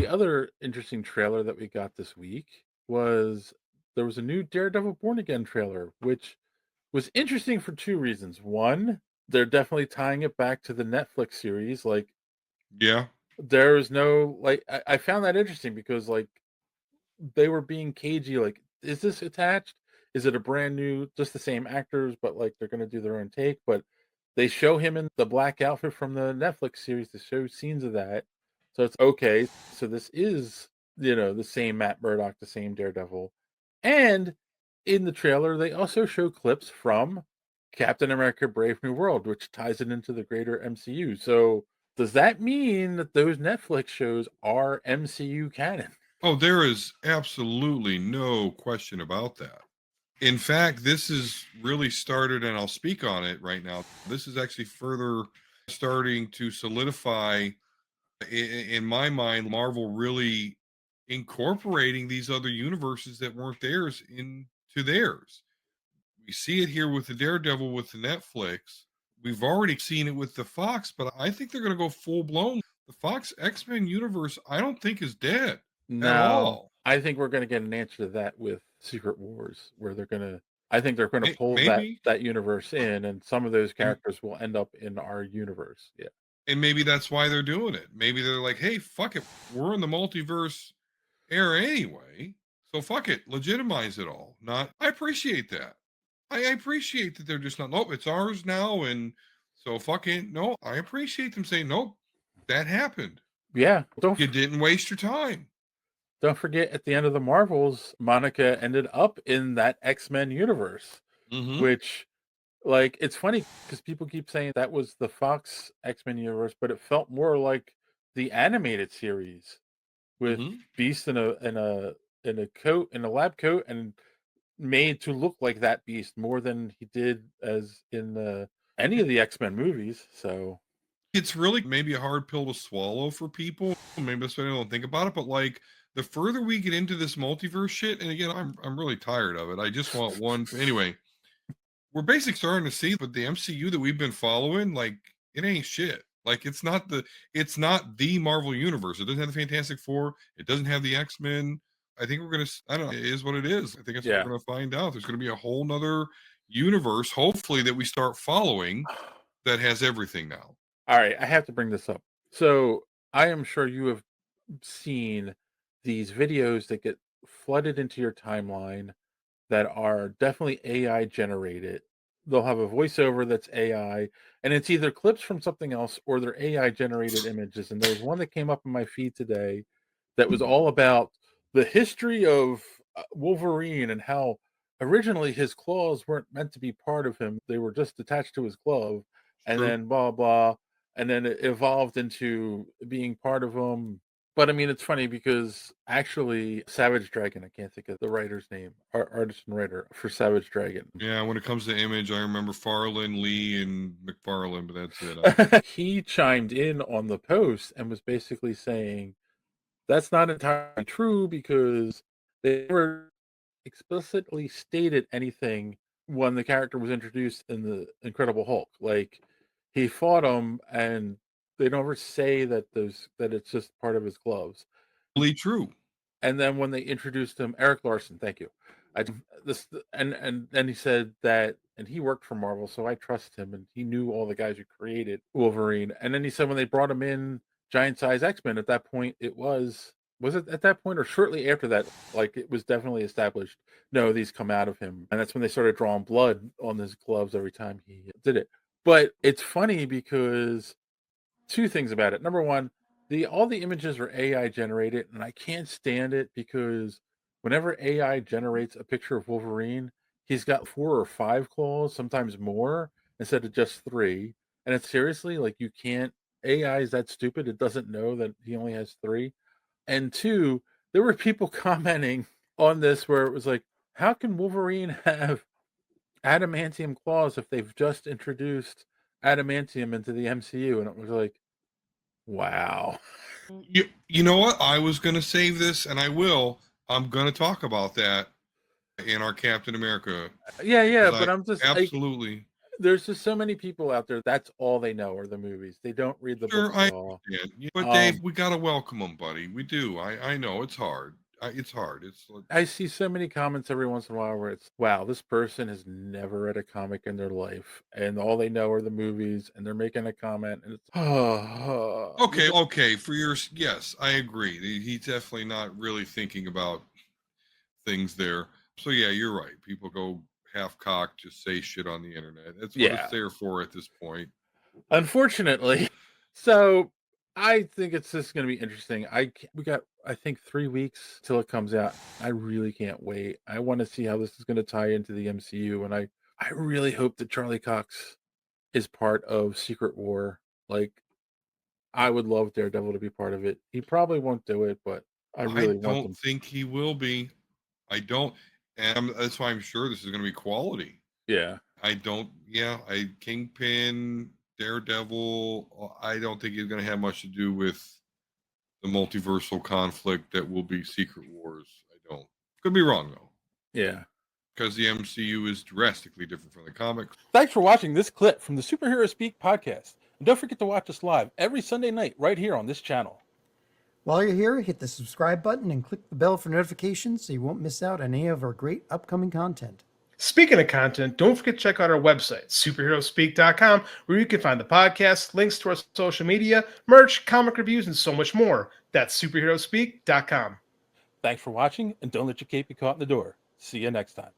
other interesting trailer that we got this week was there was a new Daredevil Born Again trailer, which was interesting for two reasons. One, they're definitely tying it back to the Netflix series. Like, Yeah. there is no like I found that interesting because like they were being cagey. Like, is this attached? Is it a brand new, just the same actors, but like they're gonna do their own take? But they show him in the black outfit from the Netflix series to show scenes of that. So it's okay. So this is, the same Matt Murdock, the same Daredevil. And in the trailer, they also show clips from Captain America Brave New World, which ties it into the greater MCU. So does that mean that those Netflix shows are MCU canon? Oh, there is absolutely no question about that. In fact, this is really started, and I'll speak on it right now. This is actually further starting to solidify, in my mind, Marvel really incorporating these other universes that weren't theirs into theirs. We see it here with the Daredevil with the Netflix. We've already seen it with the Fox, but I think they're going to go full blown. The Fox X-Men universe, I don't think is dead at No, all. I think we're gonna get an answer to that with Secret Wars, where I think they're gonna pull that Maybe, that universe in, and some of those and, characters will end up in our universe. Yeah. and maybe that's why they're doing it. Maybe they're like, hey, fuck it. We're in the multiverse era anyway. So fuck it. Legitimize it all. Not, I appreciate that. I appreciate that they're just not, nope, it's ours now. And so fucking, no, I appreciate them saying, nope, that happened. Yeah, You didn't waste your time. don't forget at the end of the Marvels, Monica ended up in that X-Men universe, Mm-hmm. which, like, it's funny because people keep saying that was the Fox X-Men universe, but it felt more like the animated series with Mm-hmm. Beast in a coat, in a lab coat, and made to look like that Beast more than he did as in any of the X-Men movies. So It's really maybe a hard pill to swallow for people. Maybe that's why I don't think about it. But like the further we get into this multiverse shit, and again, I'm really tired of it. I just want one. Anyway, we're basically starting to see, but the MCU that we've been following, like it ain't shit. Like it's not the Marvel universe. It doesn't have the Fantastic Four. It doesn't have the X-Men. I think we're gonna. I don't know. It is what it is. I think that's what yeah. we're gonna find out. There's gonna be a whole nother universe, hopefully, that we start following that has everything now. All right, I have to bring this up. So I am sure you have seen these videos that get flooded into your timeline that are definitely AI generated. They'll have a voiceover that's AI, and it's either clips from something else or they're AI generated images. And there was one that came up in my feed today that was all about the history of Wolverine and how originally his claws weren't meant to be part of him. They were just attached to his glove, and Sure. then blah blah, and then it evolved into being part of him. But I mean, it's funny because actually, Savage Dragon, I can't think of the writer's name, artist and writer for Savage Dragon. Yeah, when it comes to image, I remember Farland, Lee, and McFarlane, but that's it. He chimed in on the post and was basically saying that's not entirely true because they never explicitly stated anything when the character was introduced in the Incredible Hulk. Like, he fought him, and they don't ever say that it's just part of his gloves. Really true. And then when they introduced him, Eric Larson, thank you. I this and he said that, and he worked for Marvel, so I trust him, and he knew all the guys who created Wolverine. And then he said when they brought him in, Giant Size X-Men, at that point it was it at that point or shortly after that, like it was definitely established, no, these come out of him. And that's when they started drawing blood on his gloves every time he did it. But it's funny because two things about it. Number one, the all the images are AI generated, and I can't stand it because whenever AI generates a picture of Wolverine, he's got 4 or 5 claws, sometimes more, instead of just three. And it's seriously like you can't. AI is that stupid; it doesn't know that he only has three. And two, there were people commenting on this where it was like, how can Wolverine have adamantium claws if they've just introduced adamantium into the MCU? And it was like, wow. You know what? I was going to save this, and I will. I'm going to talk about that in our Captain America Yeah, because yeah, I but I'm just like, absolutely. There's just so many people out there. That's all they know are the movies. They don't read the Sure, books I at all. understand. But Dave, we gotta welcome them, buddy. We do. I know it's hard. It's hard. It's I see so many comments every once in a while where it's, wow, this person has never read a comic in their life, and all they know are the movies, and they're making a comment, and it's, okay. For yours, yes, I agree. He's definitely not really thinking about things there. So yeah, you're right. People go half cocked, just say shit on the internet. That's what it's yeah. there for at this point. Unfortunately, so I think it's just going to be interesting. We got, I think, 3 weeks till it comes out. I really can't wait. I want to see how this is going to tie into the MCU, and I really hope that Charlie Cox is part of Secret War. Like, I would love Daredevil to be part of it. He probably won't do it, but I I really want don't them. think he will be. I don't, and that's why I'm sure this is going to be quality. Yeah. I don't. Yeah, Kingpin, Daredevil. I don't think he's going to have much to do with the multiversal conflict that will be Secret Wars. I don't. Could be wrong though, Yeah. because the MCU is drastically different from the comics. Thanks for watching this clip from the Superhero Speak podcast. And don't forget to watch us live every Sunday night right here on this channel. While you're here, hit the subscribe button and click the bell for notifications so you won't miss out on any of our great upcoming content. Speaking of content, don't forget to check out our website, superheroespeak.com, where you can find the podcast, links to our social media, merch, comic reviews, and so much more. That's superheroespeak.com. Thanks for watching, and don't let your cape be caught in the door. See you next time.